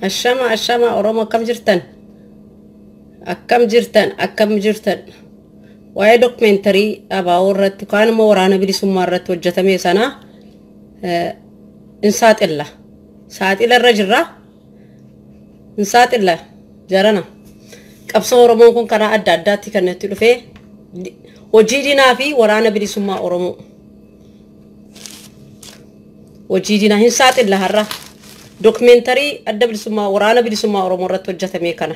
ashama oromo akkam jirtan waa'ee documentary abaawurratti kaan mo waraana bilisummaa irratti hojjetame sana insaaxilla saaxila irra jirra insaaxilla jarana qabsoo oromoo kun kana adda addaatti kanatti dhufee hojii diinaa fi waraana bilisummaa oromoo hojii diinaa insaaxilla har'a documentary adda bilisummaa waraana bilisummaa oromoo irratti hojjetame kana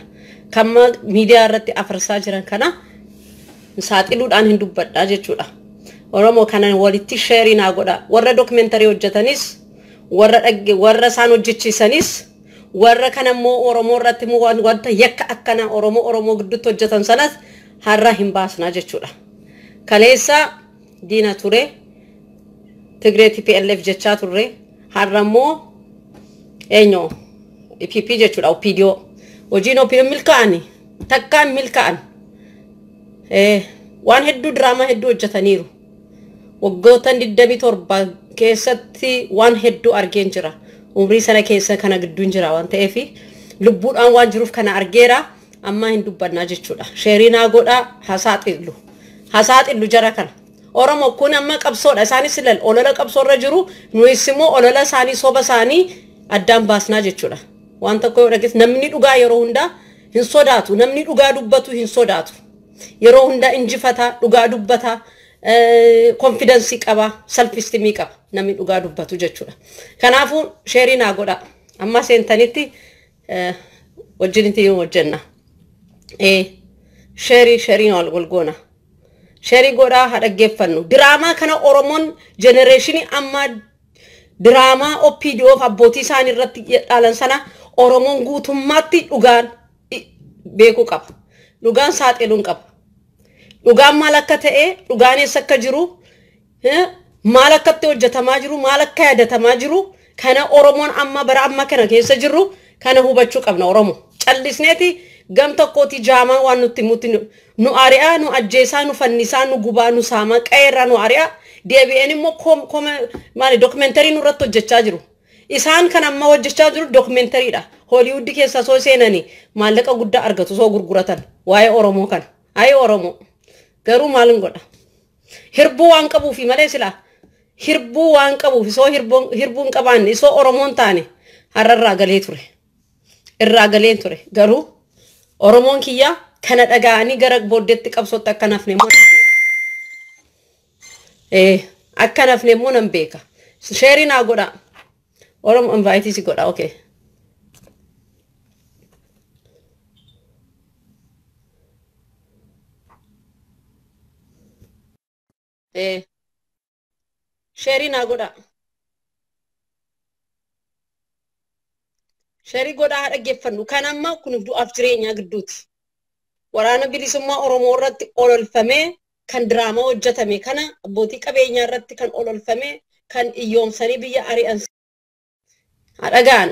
kama miidiyaa irratti afarsaa jiran kana saaxiluudhaan hin dubbadhaa jechuudha. Oromoo kana walitti share naa godha. Warra documentary hojjetanis, warra isaan hojjechiisanis, warra kana immoo Oromoo irratti wanta yakka akkana Oromoo gidduutti hojjetan sanas har'a hin baasnaa jechuudha. Kaleessa diina ture, Tigray TPLF jechaa turre, har'a immoo eenyoo PP jechuudha OPDO. Hojiin OPDO milkaa'ani, takkaan milkaa'an. waan hedduu drama hedduu hojjetaniiru waggoota 27 keessatti waan hedduu argeen jira umrii sana keessa kana gidduun jira waan ta'eef lubbuudhaan waan jiruuf kana argeera amma hin dubbannaa jechuudha sheerinaa godha hasaaxillu jara kana oromoo kun amma qabsoodha isaanis ilal olola qabsoorra jiru nuus immoo olola isaanii soba isaanii addaan baasnaa jechuudha waan tokko yoo dhagees namni dhugaa yeroo hundaa hin sodaatu namni dhugaa dubbatu hin sodaatu yeroo hunda injifata dhugaa dubbata confidence qaba self esteem qaba namni dhugaa dubbatu jechuudha kanaafu sheerinaa godha amma seentanitti wajjinitti hojjenna sheerii walgoona sheerii godha hadhaggeeffannu diraamaa kana oromoon generation amma diraamaa OPDO abbootii isaanii irratti dhaalan sana oromoon guutummaatti dhugaan beekuu qaba dhugaan saaxiluun qaba dhugaan maal akka ta'e dhugaan eessa akka jiru maal akkatti hojjetamaa jiru maal akka yaadatamaa jiru kana oromoon amma bara amma kana keessa jiru kana hubachuu qabna oromoo callisneeti gam tokkooti jaamaa waan nutti mutti nu ari'a nu ajjeesaa nu fannisaa nu gubaa nu saamaa qeerra nu ari'a deebi'een immoo maali documentary nu irratti hojjechaa jiru isaan kan amma hojjechaa jiru documentary dha Hollywood keessa soo seenanii maallaqa guddaa argatu soo gurguratan waa'ee oromoo kana ay oromoo garuu maalin godha hirbuu waan qabuufi malee sila hirbuu waan qabuufi soo hirbuun qabaanne soo oromoon taane har'arraa galee ture garuu oromoon kiyya kana dhagaanii gara booddeetti qabsootti akka nafne immoo nan beeka sheerinaa godha oromoo invite si godha okay sheerinaa godha sheerii godha dhaggeeffannu kan amma kun du'aaf jireenyaa gidduuti waraana bilisummaa oromoo irratti ololfamee kan diraamaa hojjetame kana abbootii qabeenyaa irratti kan ololfamee kan iyyoomsanii biyya ari'an hadhagaan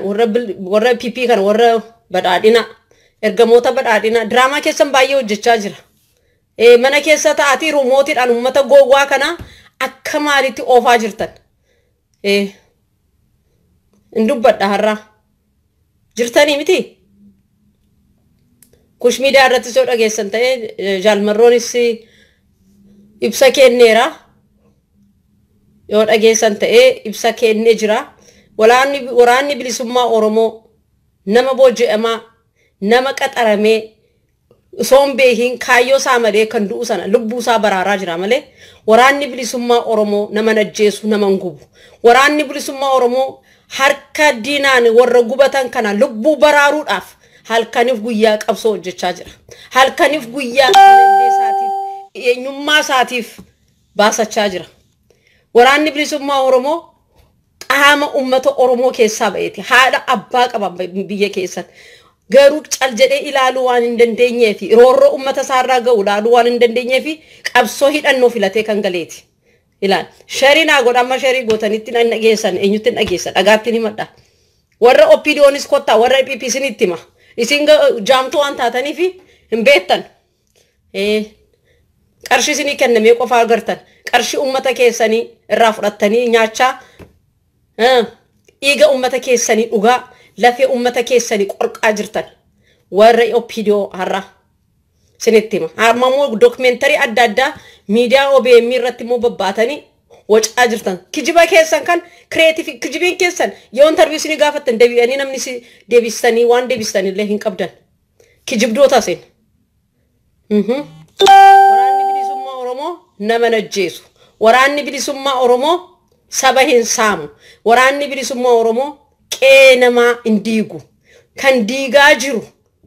warra PP kan warra badhaadhina ergamoota badhaadhina diraamaa keessan baay'ee hojjechaa jira mana keessa taa'atii rumootiidhaan ummata gowwaa kana akka maalitti oofaa jirtan indubbadha har'a jirtanii miti kush miidiyaa irratti soo dhageessan ta'ee jaalmarroonis ibsa kenneera yoo dhageessan ta'ee ibsa kennee jira waraanni bilisummaa oromoo nama booji'amaa nama qaxaramee Sombeehin kaayyo saa malee kan du'u sana lubbuu isaa baraaraa jira malee waraanni bilisummaa oromoo nama najjeesu nama ngubu waraanni bilisummaa oromoo harka diinaan warra gubatan kana lubbuu baraaruudhaaf halkaniif guyyaa qabsoo hojjechaa jira halkaniif guyyaa dandeessaatiif eenyummaa isaatiif baasachaa jira waraanni bilisummaa oromoo qaama ummata oromoo keessaa ba'eeti haadha abbaa qaba biyya keessatti garuu cal jedhee ilaaluu waan hin dandeenyeefi roorroo ummata isaarraa ga'u ilaaluu waan hin dandeenyeefi qabsoo hidhannoo filatee kan galeeti ilaal sheerinaa godha amma sheerii gootanitti nan dhageessan eenyutti dhageessa dhagaatti himadha warra OPDOnis kottaa warra PPC'n itti hima isin jaamtuu waan taataniifi hin beektan qarshii isinii kennamee qofaa agartan qarshii ummata keessanii irraa fudhattanii nyaachaa dhiiga ummata keessanii dhugaa لفي أمتك يسني قرق أجرتن ورّي أوبيديو هرّا سنتيما مامو دوكمنتري أدادا ميديا أوبي ميرتي مو بباتني وش أجرتن كجيبا كيسن كان كرياتيف كجيبين كيسن يون تربيو سني قافتن دبي أني نمني سي دبيستاني وان دبيستاني لهين كبدن كجيب دوتا سين وراني بلي سمّا أورمو نمن الجيسو وراني بلي سمّا أورمو سبهين سامو وراني بلي سمّا أورمو كينما انديغو كان ديغا جيرو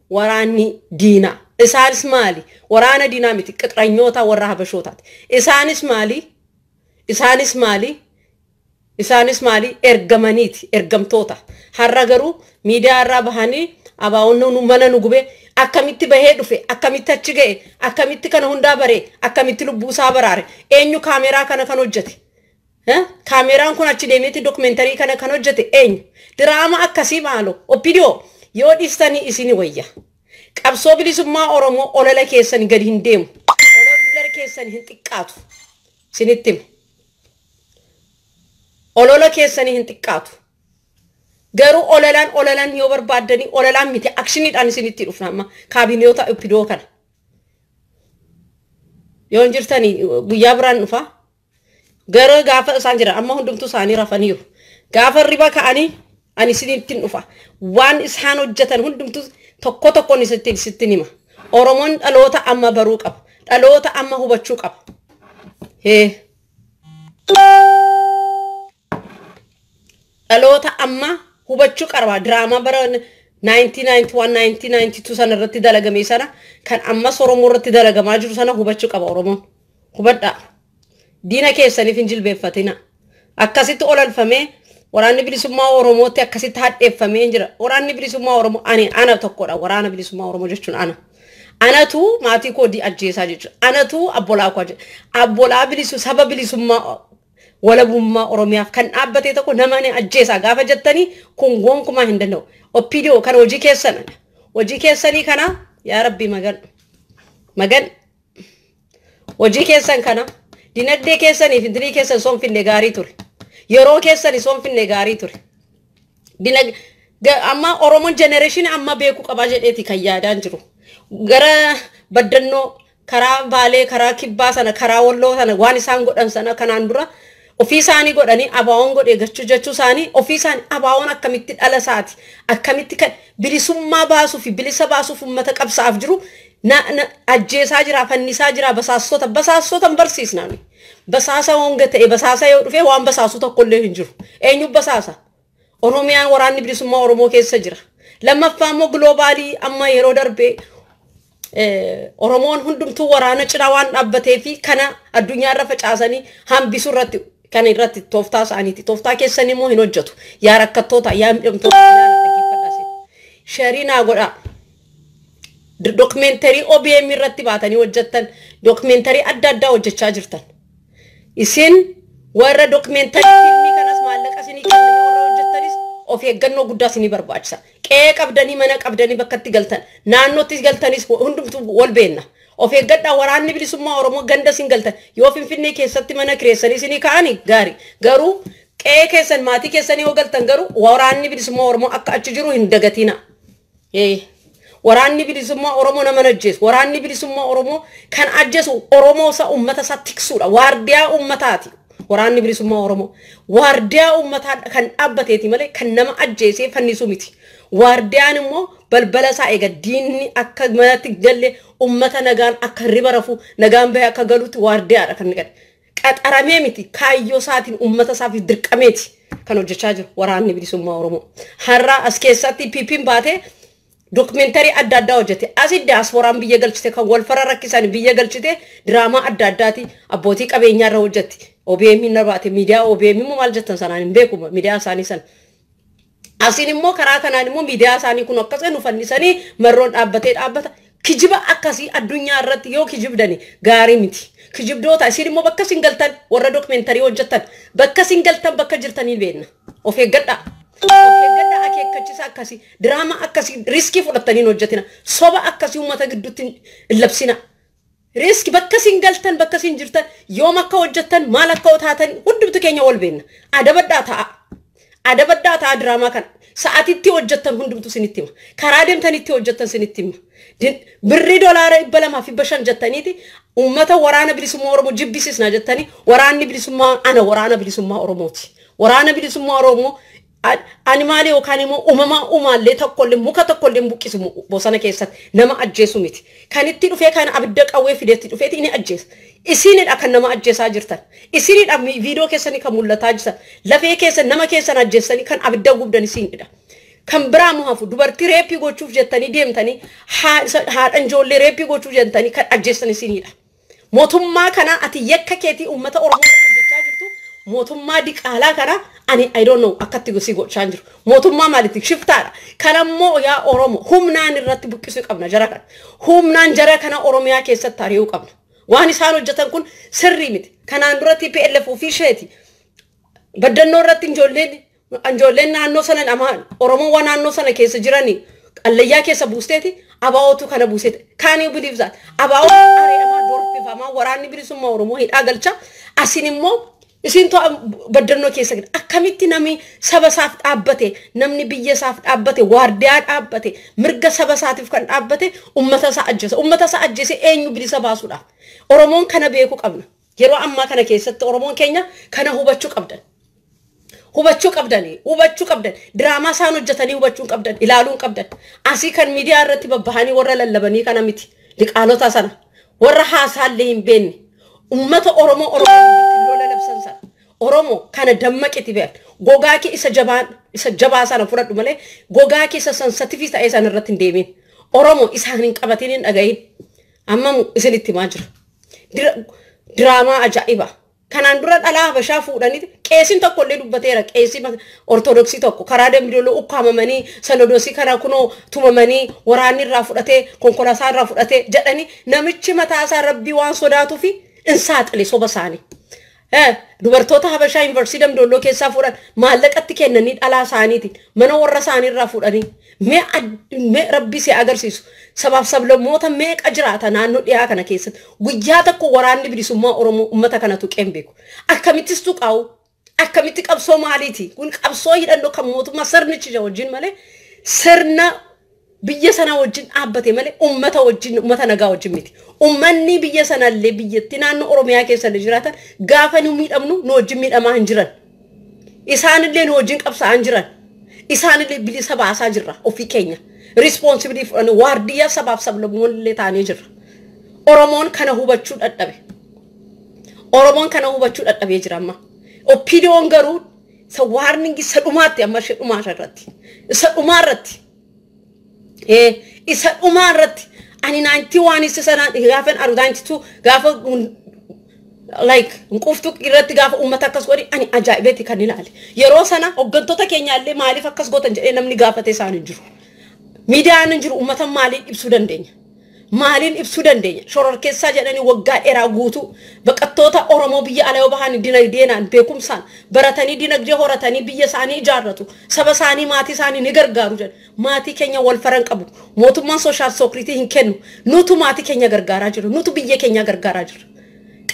وراني دينا إسانس مالي ورانا دينا ميتي كترانيوتا وراها بشوتات إسانس مالي إرغمانيتي إرغمتوتا هرّغرو ميديا رابهاني أباونو نمانا نغبه أكاميتي بهيدو في أكاميتي تشيغي أكاميتي كان هندا بري أكاميتي لبوسا براري إنيو كاميرا كان وجتي كاميرا كون أتشي ديميتي دوكمنتري كان وجتي إنيو دراما أكاسي مالو وبيديو يو ديستاني إسيني ويا قبصو بليسمّا أورمو أولا كيساني قد هنديم أولا كيساني هنتقاتو سنتم أولا كيساني هنتقاتو غيرو أولالان يوبر بادني أولالان ميتي أكشنيت أني سنتي رفناما كابينيوتا أبيدو كان يونجرتاني بيابران نفا غيرو غافة سانجرا أما هندمتو ساني رفانيو غافة ربا كأني أني سنتي نفا وان إسحانو جتان هندمتو tokko ni sitti nima Oromoon dhaloota amma baruu qaba dhaloota amma hubachuu qaba dhaloota amma hubachuu qaba drama bara 1991 1992 sana irratti dalagame sana kan amma Oromoo irratti dalagamaa jiru sana hubachuu qaba Oromoon hubadha diina keessaniif hin jilbeeffatina akkasitti olalfame waraanni bilisummaa Oromootti akkasitti hadheeffamee jira waraanni bilisummaa Oromoo ana tokkodha waraana bilisummaa Oromoo jechuun anatu maatii koo di ajjeesaa jechuudha anatu abbolaa koo abbolaa saba bilisummaa walabummaa Oromiyaaf kan dhaabbatee tokko nama ne ajjeesaa gaafa jettanii kun gonkumaa hin danda'u oppiidiyoo kan hojii keessanii kana yaa rabbi magan hojii keessan kana dinagdee keessanii fi dirii keessan soonfinne gaarii ture yeroo keessani soonfinne gaarii ture amma Oromoon generation amma beeku qaba jedheeti kan yaadaan jiru gara baddannoo karaa baalee karaa kibbaa sana karaa walloo sana waan isaan godhan sana kanaan dura ofii isaanii godhanii abaawoon godhee jechuu isaanii ofii isaanii abaawoon akkamitti dhala saati akkamitti kan bilisummaa baasuu fi bilisa baasuuf uummata qabsaaf jiru ajjeesaa jira fannisaa jira basaasota barsiisnaan basaasa honga ta'e basaasa yoo dhufe waan basaasu tokko illee hin jiru eenyu basaasa Oromiyaan waraanni bilisummaa Oromoo keessa jira lammaffaa immoo globaalii amma yeroo darbee Oromoon hundumtuu waraana cina waan dhaabbatee fi kana addunyaa irra facaasanii hambisuu irratti kan irratti tooftaa isaaniiti tooftaa keessanii immoo hin hojjetu yaa rakkattoota yaa midhamtoota shariinaa godha documentary OBM irratti baatanii hojjettan documentary adda hojjechaa jirtan isin warra documentary filmii kanas maallaqa isinii kennanii warra hojjettanis of eeggannoo guddaa isinii barbaachisa qe'ee qabdanii mana qabdanii bakkatti galtan naannootti galtanis hundumtuu wal beenna of eeggadhaa waraanni bilisummaa Oromoo ganda isin galtan yoo Finfinnee keessatti mana kireessanii isinii kaa'anii gaarii garuu qe'ee keessan maatii keessanii yoo galtan garuu waraanni bilisummaa Oromoo akka achi jiru hin dagatina waraanni bilisummaa Oromoo nama ajjeesu waraanni bilisummaa Oromoo kan ajjeesu Oromoo sa ummata sa tiksuudha waardiyaa ummataati waraanni bilisummaa Oromoo waardiyaa ummataa kan dhaabbateeti malee kan nama ajjeesee fannisu miti waardiyaan immoo balbala isaa eega diinni akka manatti galle ummata nagaan akka riba rafu nagaan bahee akka galuutti waardiyaadha kan gad qaxaramee miti kaayyoo isaatiin ummata isaaf dirqameeti kan hojjechaa jiru waraanni bilisummaa Oromoo har'a as keessatti piipin baatee documentary adda hojjete asi diasporaan biyya galchite kan wal fara rakkisan biyya galchite drama addaati abbootii qabeenyaa irra hojjete OBM hin nabaate miidiyaa OBM immoo maal jettan sanaan hin beeku miidiyaa isaanii san asin immoo karaa kanaan immoo miidiyaa isaanii kun akkasii nu fannisanii marroon dhaabbata kijiba akkasii addunyaa irratti yoo kijibdani gaarii miti kijibdoota isin immoo bakka singaltan warra documentary hojjetan bakka singaltan bakka jirtanii beenna of eeggadhaa akeekkachisa akkasii drama akkasii riskii fudhatanii hojjetina soba akkasii uummata gidduutti labsina riski bakka singaltan bakka sin jirtan yoom akka hojjetan maal akka taatan hundumtu keenya wal beenna adabadhaa ta'a adabaddaa ta'a diraamaa kana sa'aatitti hojjettan hundumtu sinitti hima karaa deemtanitti hojjettan sinitti hima birrii doolaara 250 jettaniiti ummata waraana bilisummaa Oromoo jibbisiisna jettanii waraanni bilisummaa ana waraana bilisummaa Oromooti waraana bilisummaa Oromoo animaalee yookaan immoo uumamaa tokkollee muka tokkollee buqqisu bosona keessatti nama ajjeesu miti kan itti dhufee kan abidda qawwee fideetti dhufeeti inni ajjeesa isinidha kan nama ajjeesaa jirtan isinidha viidiyoo keessanii kan mul'ataa jirtan lafee keessa nama keessan ajjeessanii kan abidda gubdan isinidha kan biraa muhafu dubartii reeppii gochuuf jettanii deemtanii haadhan ijoollee reeppii gochuuf jettanii kan ajjeessan isinidha mootummaa kana ati yakka keetii uummata Oromoo hojjechaa jirtu mootummaa diqaalaa kana ani I don't know akkatti gosi gochaa jiru mootummaa maalitti shiftaadha kanammoo yaa Oromoo humnaan irratti buqqisuu qabna jara kana humnaan jara kana Oromiyaa keessatti ari'uu qabna waan isaan hojjetan kun sirrii miti kanaan duratti PLF fi isheeti baddannoo irratti ijoolleen naannoo sana amaan Oromoo waan naannoo sana keessa jiranii qallayyaa keessa buusteeti abaa'ootu kana buuseeti kaanii biliifzaat abaa'oo ari'amaa dorfifamaa waraanni bilisummaa Oromoo hidhaa galcha asin immoo isin to baddannoo keessa akkamitti namni saba saaf dhaabbate namni biyya saaf dhaabbate waardiyaa dhaabbate mirga saba saatiif kan dhaabbate ummata sa ajjeese eenyu bilisa baasuudhaaf Oromoon kana beeku qabna yeroo ammaa kana keessatti Oromoon keenya kana hubachuu qabdan diraamaa isaan hojjetanii hubachuu qabdan ilaaluu qabdan asii kan miidiyaa irratti babbahanii warra lallabanii kana miti liqaalota sana warra haasaallee hin beenne ummata Oromoo Oromo kana dammaqiti beek gogaa kee isa jabaa sana fudhadhu malee gogaa kee isa sensitive ta'e sana irratti hin deemin Oromo isaan hin qabatin hin dhagayin amma isinitti maa jira diraamaa ajaa'iba kanaan dura dhalaa Habashaa fuudhanii qeesin tokko illee dubbateera qeesii ortodoksii tokko karaa dambidooloo ukkaamamanii sanodosii kana kunoo tumamanii waraanni irraa fudhatee konkolaataa irraa fudhatee jedhanii namichi mataa isaa rabbii waan sodaatuuf insaaxile soba isaanii dubartoota Habashaa University dambidooloo keessaa fuudhan maallaqatti kennanii dhalaa isaaniitiin mana warra isaanii irraa fuudhanii mee rabbi si agarsiisu sabaaf sablammoota meeqa jiraata naannoo dhiyaa kana keessatti guyyaa tokko waraanni bilisummaa Oromoo ummata kanatu qembeeku akkamittis tuqaa'u akkamitti qabsoo maaliiti kun qabsoo hidhannoo kan mootummaa sirnichi wajjin malee sirna biyya sana wajjin dhaabbate malee ummata nagaa wajjin miti ummanni biyya sanallee biyyatti naannoo Oromiyaa keessa jiraatan gaafa nu miidhamnu nu wajjin miidhamaa hin jiran isaanillee nu wajjin qabsaa hin jiran isaanillee bilisa baasaa jirra ofii keenya responsibility fudhanii waardiyaa sabaaf sablammoollee taanee jirra Oromoon kana hubachuu dadhabee jira amma opinion garuu sa warning isa dhumaatti amma dhumaa irratti isa dhumaarratti ani 91 isa sana gaafa 92 gaafa like nquftu irratti gaafa ummata akkas godhi ani ajaa'ibeeti kan ilaale yeroo sana hoggantoota keenya illee maaliif akkas gootan jedhee namni gaafate isaan hin jiru miidiyaan hin jiru ummata maaliin ibsuu dandeenya shororkeessaa jedhanii waggaa dheeraa guutuu baqattoota Oromoo biyya alaa bahan dinagdeenaan beekumsaan baratanii dinagdee horatanii biyya isaanii ijaarratu saba isaanii maatii isaanii ni gargaaru jedhan maatii keenya wal faran qabu mootummaan social security hin kennu nutu maatii keenya gargaaraa jiru nutu biyya keenya gargaaraa jiru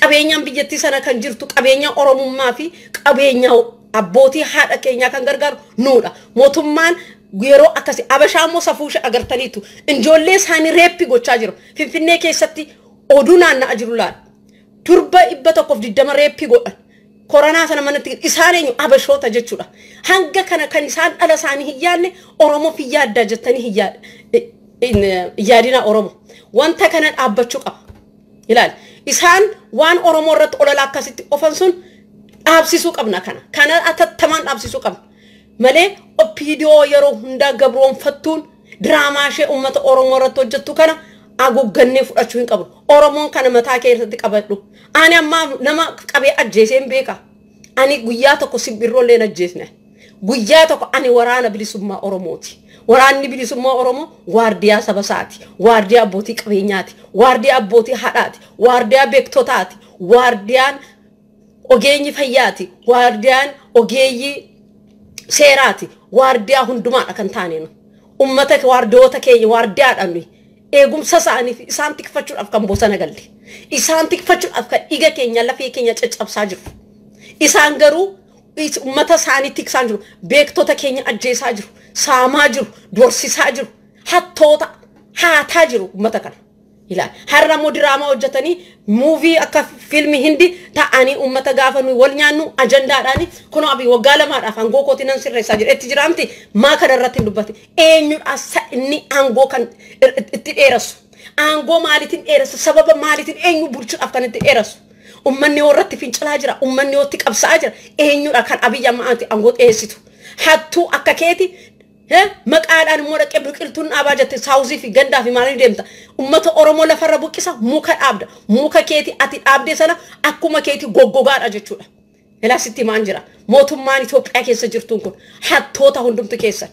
qabeenyaan biyyattii sana kan jirtu qabeenya Oromummaa fi qabeenya abbootii haadha keenya kan gargaaru nuudha mootummaan yeroo akkasi Habashaammoo safuusha agartaniitu ijoollee isaanii reeppi gochaa jiru Finfinnee keessatti oduu naanna'aa jiru laal turba 120 reeppi godhan koronaa sana manatti isaan eenyu Habashoota jechuudha hanga kana kan isaan dhala isaanii hin yaadne Oromoo fi yaaddaa jettanii yaadina Oromoo wanta kana dhaabbachuu qaba ilaal isaan waan Oromoo irratti olala akkasitti ofan sun dhaabsisuu qabna kana atattamaan dhaabsisuu qabna malee opinion yeroo hunda gabroonfattuun diraamaa ishee ummata Oromoo irratti hojjettu kana aguggannee fudhachuu hin qabu Oromoon kana mataa keessatti qabadhu ani amma nama qabee ajjeeseen beeka ani guyyaa tokko sibbirroolleen ajjeesne guyyaa tokko ani waraana bilisummaa Oromooti waraanni bilisummaa Oromoo waardiyaa saba isaati waardiyaa abbootii qabeenyaati waardiyaa abbootii haadhaati waardiyaa beektotaati waardiyaan ogeenyi fayyaati waardiyaan ogeeyyii seeraati waardiyaa hundumaadha kan taaneen ummata waardiyoota keenya waardiyaadhaan eegumsa isaaniif isaan tikfachuudhaaf kan bosona galle isaan tikfachuudhaaf kan dhiiga keenya lafee keenya caccabsaa jiru isaan garuu ummata isaanii tiksaa jiru beektota keenya ajjeesaa jiru saamaa jiru dorsisaa jiru hattoota haataa jiru ummata kana ilaal har'a moo diraamaa hojjetanii movie akka filmi hindi ta'anii ummata gaafa nu wal nyaannu ajandaadhaani kunoo abi waggaa lamaadhaaf aangoo kootii nan sirreessaa jira itti jiraamti maa kana irratti dubbate eenyudha inni aangoo kan itti dheerasu aangoo maalitiin dheerasu sababa maalitiin eenyu bulchuudhaaf kan itti dheerasu ummanni warratti fincilaa jira ummanni watti qabsaa jira eenyudha kan abiyya maati aangoo dheessitu hattuu akka keeti maqaadhaan immoo dhaqee biqiltuun dhaabaa jette saawuzii fi gandaa fi maaliin deemta ummata oromoo lafarra buqqisa muka dhaabda muka keeti ati dhaabde sana akkuma keeti goggogaadha jechuudha ilaasitti maan jira mootummaan Itoophiyaa keessa jirtuun kun hattoota hundumtu keessan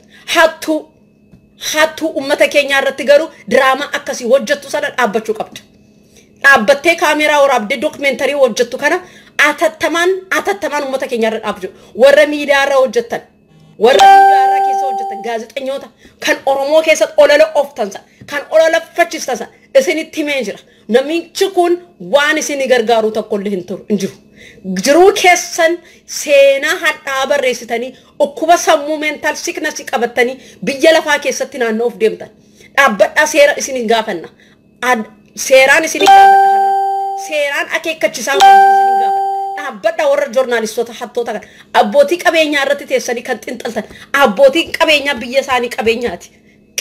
hattuu ummata keenya irratti garuu diraamaa akkasii hojjettu sana dhaabbachuu qabda dhaabbattee kaameraa waraabdee dookumentarii hojjettu kana atattamaan ummata keenya irra dhaabju warra miidiyaa irra hojjettan warra miidiyaa irra keessa hojjettan gaazexeessitoota kan oromoo keessatti olola oftansa kan olola fachistansa isinitti himee jira namichi kun waan isin gargaaru tokkollee hin jiru jiruu keessan seenaa hadhaa barreessitanii ukkuba sammuu mental sickness qabattanii biyya lafaa keessatti naannoof deemtan dhaabbadhaa seera isin gaafanna seeraan isin gaafanna seeraan akeekkachiisaa isin gaafanna dhaabbadhaa warra joornaalistoota hattoota kan abbootii qabeenyaa irratti teessanii kan xinxaltan abbootii qabeenyaa biyya isaanii qabeenyaati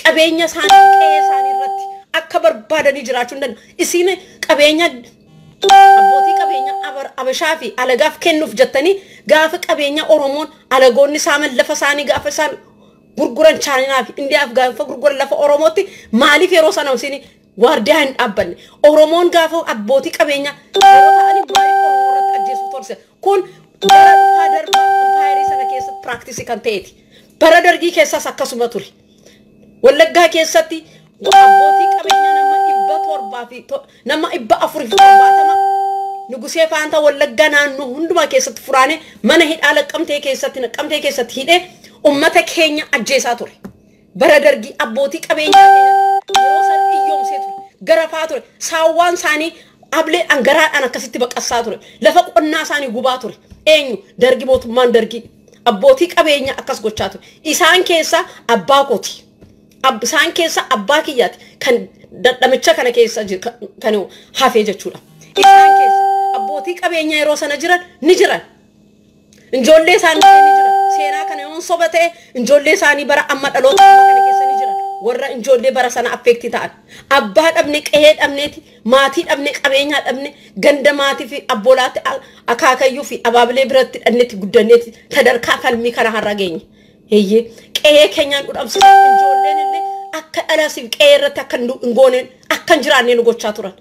qabeenya isaanii qe'ee isaanii irratti akka barbaadanii jiraachuu hin danda'u isin qabeenya abbootii qabeenya abashaa fi alagaaf kennuuf jettanii gaafa qabeenya oromoon alagoonni saaman lafa isaanii gaafa isaan gurguran chaayinaa fi indiyaaf gaafa gurguran lafa oromootti maaliif yeroo sana isin waardiyaa hin dhaabbanne oromoon gaafa abbootii qabeenya yeroo ta'anii maaliif oromoo irratti ajjeesuu torse kun bara dhufaa darbaa impaayirii sana keessatti piraaktisii kan ta'eeti bara dargii keessaas akkasuma ture wallaggaa keessatti abbootii qabeenya nama 470 nugusee faanta wallaggaa naannoo hundumaa keessatti furaane mana hidhaa laqqamtee keessatti hidhee ummata keenya ajjeesaa ture bara dargii abbootii qabeenyaa yeroo san iyyoomsee ture garafaa ture saawwaan isaanii ablee angaraadhaan akkasitti baqassaa ture lafa qonnaa isaanii gubaa ture eenyu dargi mootummaan dargii abbootii qabeenyaa akkas gochaa ture isaan keessa abbaa kooti isaan keessa abbaa kiyyaati kan dadhamicha kana keessa kan hafee jechuudha isaan keessa abbootii qabeenya yeroo sana jiran ni jiran injoollee isaanii ni jiran seenaa kana yoon soba ta'e injoollee isaanii bara amma dhaloota kana keessa ni jiran warra injoollee bara sana affeekti ta'an abbaa dhabne qe'ee dhabneeti maatii dhabne qabeenyaa dhabne ganda maatii fi abbolaatti akaakayyuu fi abaabilee biratti dhannetti guddanneeti sadarkaa falmii kana har'a geenye heeyyee qe'ee keenyaan dhudhamsisan injoolleen illee akka dhalaasiif qe'ee irratti akka hin gooneen akka hin jiraannee nu gochaa turan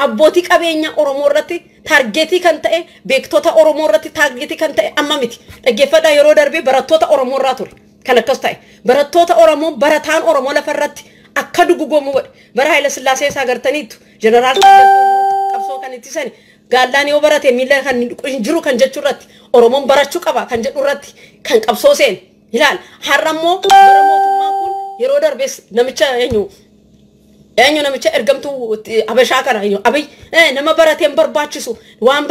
abbootii qabeenya oromoo irratti taargeetii kan ta'e beektota oromoo irratti taargeetii kan ta'e amma miti dhaggeeffadhaa yeroo darbee barattoota oromoo irraa ture kan akkas ta'e barattoota oromoo barataan oromoo lafa irratti akka dugugoomuu godhe bara Haayila Sillaasee isaa agartaniitu jeneraal qabsoo kan itti sani gaallaan yoo barate miila kan hin jiru kan jechuu irratti oromoon barachuu qaba kan jedhu irratti kan qabsoo seen ilaal har'a immoo bara mootummaan kun yeroo darbees namicha eenyu namicha ergamtuu abashaa kana abiy nama barateen barbaachisu waan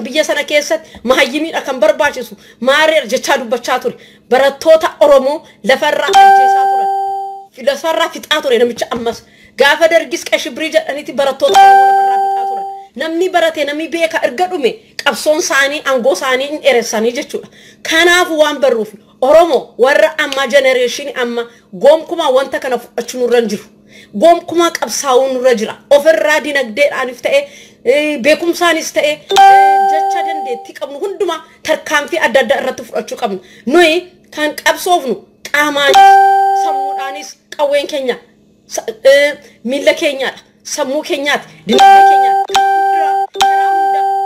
biyya sana keessatti mahayyimiidha kan barbaachisu maareer jechaa dubbachaa ture barattoota oromoo lafarraa ajjeesaa turan lafarraa fixaa ture namicha ammas gaafa dargis qashibrii jedhaniiti barattoota oromoo lafarraa fixaa turan namni barate namni beeka erga dhume qabsoon isaanii aangoo isaanii hin dheeressanii jechuudha kanaaf waan barruuf oromoo warra amma generation amma goomkuma wanta kana fudhachuu nurra jiru goomkuma qabsaa'uun nurra jira ofirraa dinagdeedhaanis ta'e beekumsaanis ta'e jecha dandeettii qabnu hundumaa tarkaanfii adda addaa irratti fudhachuu qabnu nuyi kan qabsoofnu qaamaan sammuudhaanis qawween keenya miila keenyaadha sammuu keenyaati dinagdee keenyaati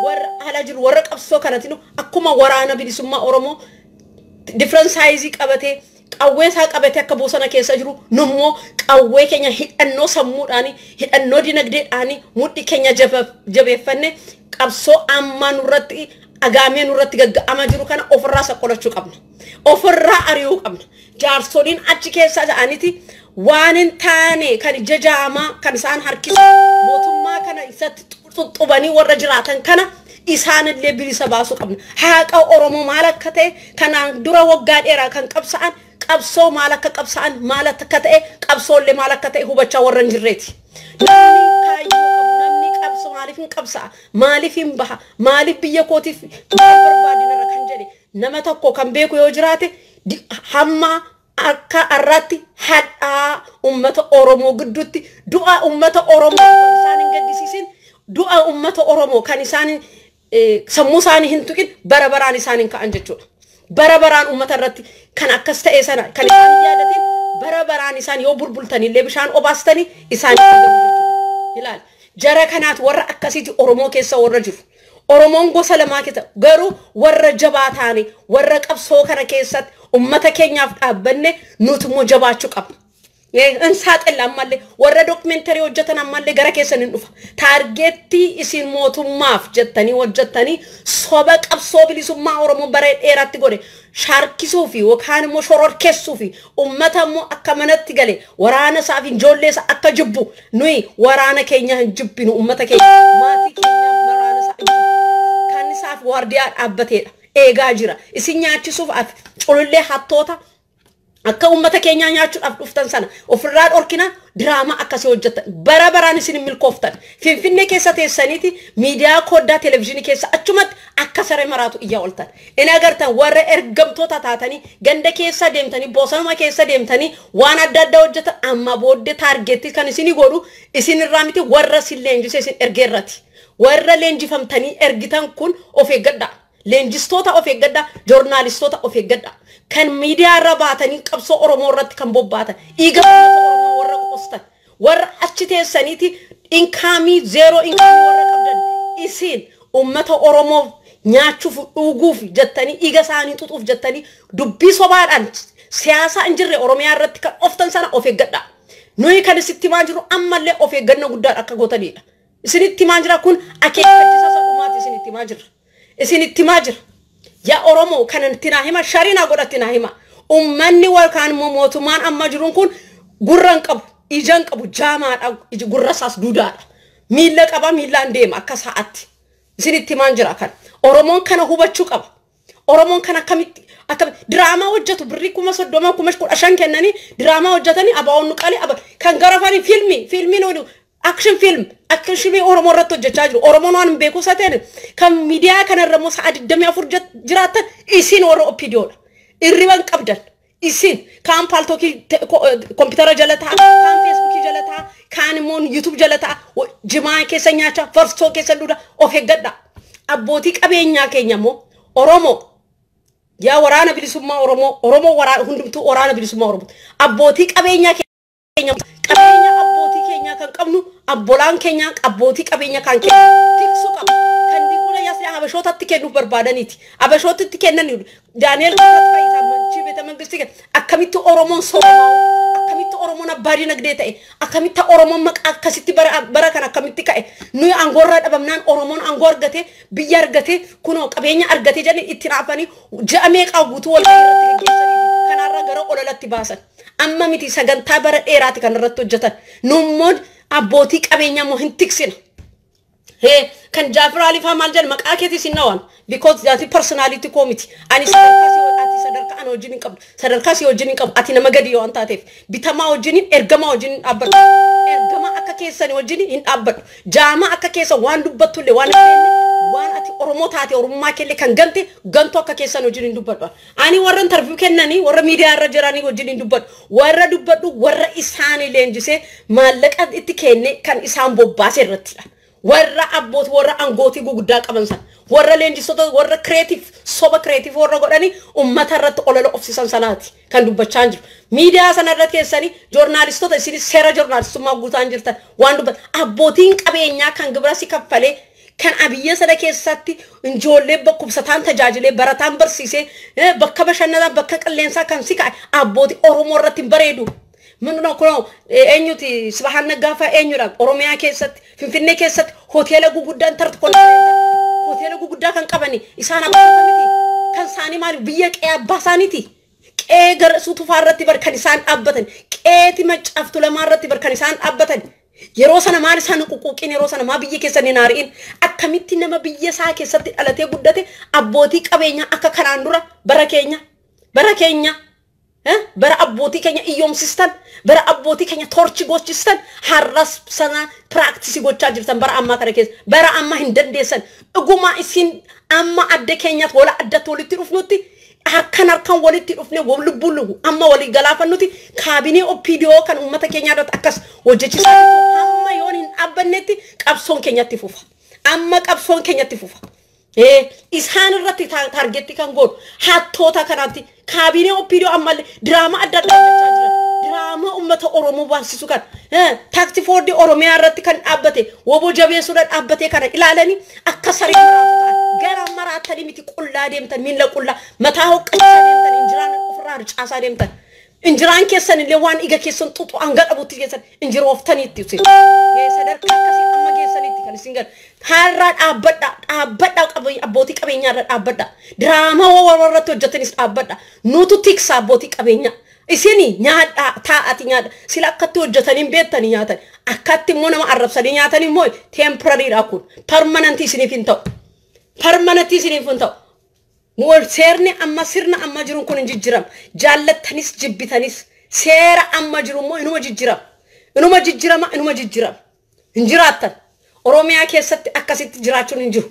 warra haala jiru warra qabsoo kanatti akkuma waraana bilisummaa oromoo different size qabatee qawwee isaa qabatee akka bosona keessa jiru nummoo qawwee keenya hidhannoo sammuudhaani hidhannoo dinagdeedhaani mudhii keenya jabeeffanne qabsoo amma nurratti agaamee nurratti gagga'ama jiru kana ofirraa saqqolachuu qabna ofirraa ari'uu qabna jaarsoliin achi keessa ta'aniti waan hin taane kan jajaamaa kan isaan harkisu mootummaa kana isatti xuxxubanii warra jiraatan kana isaan illee bilisa baasu qabna haaqa oromoo maal akka ta'e kanaan dura waggaa dheeraa kan qabsa'an qabsoo maal akka qabsa'an maal akka ta'e qabsoollee maal akka ta'e hubachaa warra hin jirreeti namni kaayyoo qabu namni qabsoo maaliif hin qabsa'a maaliif hin baha maaliif biyya kootiif barbaadinarra kan jedhe nama tokko kan beeku yoo jiraate hamma akka arratti hadhaa ummata oromoo gidduutti du'a ummata oromoo isaan hin gaddisiisin du'a ummata oromoo kan isaan sammuu isaanii hin tuqin bara baraan isaan hin ka'an jechuudha bara baraan ummata irratti kan akkas ta'e sana kan isaan yaadatin bara baraan isaan yoo bulbultanii illee bishaan obaastanii isaan ilaal jara kanaat warra akkasiiti oromoo keessa warra jiru oromoon gosa lamaa keessa garuu warra jabaa taane warra qabsoo kana keessatti ummata keenyaaf dhaabbanne nuti immoo jabaachuu qabna insaaxilla ammallee warra dokumentari hojjetan ammallee gara keessan hin dhufa taargeetti isin mootummaaf jettanii hojjettanii soba qabsoo bilisummaa oromoo bara dheeraatti godhe sharkisuu fi yookaan immoo shororkeessuu fi ummata immoo akka manatti gale waraana isaa fi ijoollee isaa akka jibbu nuyi waraana keenya hin jibbinu ummata keenya maatii keenya waraana isaa kan isaaf waardiyaa dhaabbateedha eegaa jira isin nyaachisuuf culullee hattoota akka ummata keenya nyaachuudhaaf dhuftan sana ofirraa dhorkina drama akkasii hojjetan bara baraan isin milkooftan finfinnee keessa teessaniiti miidiyaa koddaa televiziyoonii keessa achumatti akka saree maraatu iyyaa oltan in agartan warra ergamtoota taatanii ganda keessa deemtanii bosonuma keessa deemtanii waan adda addaa hojjetan amma booddee taargeetti kan isin godhu isin irraa miti warra sin leenjisee isin ergeerrati warra leenjifamtanii ergitan kun of eeggadhaa leenjistoota of eeggadhaa joornaalistoota of eeggadhaa kan miidiyaa irra baatanii qabsoo oromoo irratti kan bobbaatan dhiiga oromoo warra qostan warra achi teessaniiti inkaamii zeeroo inkaamii warra qabdan isin ummata oromoo nyaachuuf dhuguuf jettanii dhiiga isaanii xuxuuf jettanii dubbii sobaadhaan siyaasa hin jirre oromiyaa irratti kan oftan sana of eeggadhaa nuyi kan isitti maa jiru ammallee of eeggannaa guddaa akka gootanidha isinitti maa jira kun akeekkachiisa sadhumaati isinitti maa jira isinitti maa jira ya oromo kanan tinahima sharina godatina hima ummanni warkaan mootummaan amma jirun kun gurran qabu ijan qabu jaamaadha gurrasas duudaadha miilla qaba miillaan deema akka sa'atti isinitti maan jira kan oromoon kana hubachuu qaba oromoon kana akkamitti akka drama hojjetu birri kuma 30 kuma 15 kennani drama hojjetani abaawon qali aba kan garafani filmi no action film action oromoo irratti hojjechaa jiru oromoon waan beeku sateen kan miidiyaa kana irra sa'aati 24 jiraatan isin warra opidioodha irriban qabdan isin kan paltoki computer jalata kan facebook jalata kan mon youtube jalata jimaa keessa nyaacha farstoo keessa duda of eeggadha abbootii qabeenyaa keenya mo oromoo yaa waraana bilisummaa oromoo waraana hundumtuu waraana bilisummaa oromoo abbootii qabeenyaa keenya qabeenya abbootii keenya kan qabnu abbolaan keenya abbootii qabeenya kan keenya tiksu qaba kan digula yasee habashootatti kennuuf barbaadaniiti habashootatti kennanii Daniel Fayyisa manchi beeta mangisti akkamitti oromoon soomaa akkamitti oromoon abbaadii nagdee ta'e akkamitti oromoon maqaa akkasitti bara kan akkamitti ka'e nuyi angorra dhabamnaan oromoon angor argate biyya argate kunoo qabeenya argate jedhanii itti raafanii ja'amee qabuutu wal irratti geessanii kanarra gara ololatti baasan amma miti sagantaa bara dheeraati kan irratti hojjetan nummoon abbootii qabeenya moo hin tiksina kan Jaafar Ali Famal jedhan maqaa keetii sinnawan because that personality committee ani sadarkaa an wajjin qabu sadarkaa si wajjin qabu ati nama gadi yoo antaateef bitamaa wajjin ergama wajjin dhaabbatu ergama akka keessan wajjin hin dhaabbatu jaama akka keessa waan dubbattulle waan ati oromoo taate oromummaa kelle kan ganto akka keessan wajjin hin dubbatu ani warra interview kennanii warra miidiyaa irra jiranii wajjin hin dubbatu warra dubbadhu warra isaanii leenjisee maallaqa itti kenne kan isaan bobbaase irratti warra abboot warra angooti guguddaa qaban san warra leenjistoota warra creative soba creative warra godhani ummata irratti ololo ofsiisan sanaati kan dubbachaa jiru miidiyaa sana irratti keessanii joornaalistoota isin seera joornaalistummaa guutaan jirtan waan dubbat abbootiin qabeenyaa kan gibira si kaffalee kan abiyya sana keessatti ijoollee bakkubsataan tajaajilee barataan barsiisee bakka bashannanaa bakka qilleensaa kan si ka'e abbootii oromoo irratti bareedu منو كلام إنيوتي سبحان نجافة إنيورا أوروميا كيست فينفيني كيست هوتيلا جوجودا أنترت كل هوتيلا جوجودا كان كبني إسانا بسانيتي كان ساني مالي بيك بسانيتي جر سوتو فارتي بركنيسان أبتن تمج أفتولا مرتي بركنيسان أبتن yeroo sana maal isaan ququuqin yeroo sana maa biyya keessan hin aariin akkamitti nama biyya isaa keessatti dhalatee guddate abbootii qabeenya akka kanaan dura bara keenya bara abbootii keenya iyyoomsistan bara abbootii keenya torchi goochistan har'as sana practice gochaa jirtan bara ammaa kana keessa bara amma hin dandeessan dhuguma isin amma adda keenyaatti wala addatti walitti dhufnutti harkan walitti dhufne lubbulu amma walii galaafannuti kaabinee OPDO kan ummata keenya irratti akkas hojjechiisaa amma yoon hin dhaabbannetti qabsoon keenyatti fufa amma qabsoon keenyatti fufa isaan irratti targetti kan godhu hattoota kanatti kaabinee OPDO ammallee diraama adda addaa hojjechaa jiran diraama ummata Oromoo baasisu kan taakti foordi Oromiyaa irratti kan dhaabbate woboo jabeessuudhaan dhaabbate kana ilaalanii akka sarii gara maraatanii miti qullaa deemtan miila qullaa mataa hoqqachaa deemtan injiraan ofirraa ricaasaa deemtan injiraan keessan illee waan iga keessan xuxu hanga dhabutti keessan injirooftaniitti sadarkaa akkasii amma geessaniitti kan isin gan har'aa dhaabbadha abbootii qabeenyaa irra dhaabbadha diraamaa warratti hojjetanis dhaabbadha nutu tiksa abbootii qabeenyaa isini nyaadha taa'ati nyaadha sila akkatti hojjetaniin beektanii nyaatan akkatti immoo nama arrabsanii nyaatan immoo temporary dha kun permanent isiniif hin ta'u permanent isiniif hin ta'u seerni amma sirna amma jiru kun hin jijjiiramu jaallattanis jibbitanis seera amma jiru immoo inuma jijjiirama hin jiraattan Oromiyaa keessatti akkasitti jiraachuun hin jiru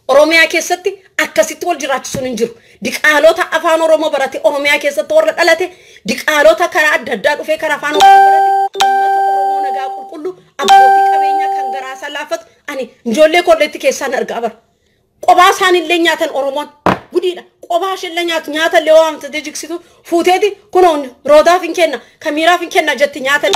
Oromiyaa keessatti akkasitti wal jiraachisuun hin jiru diqaalota afaan Oromoo barate Oromiyaa keessatti warra dhalate diqaalota karaa adda addaa dhufee karaa afaan Oromoo barate Oromoo nagaa qulqullu abbootii qabeenyaa kan garaa salaafatu ani ijoollee kolleetti keessaan argaa bara qobaa isaan illee nyaatan Oromoon gudiidha qobaa illee nyaatan illee waamte jiksitu fuuteeti kunoon roodaaf hin kenna kamiiraaf hin kenna jetti nyaatan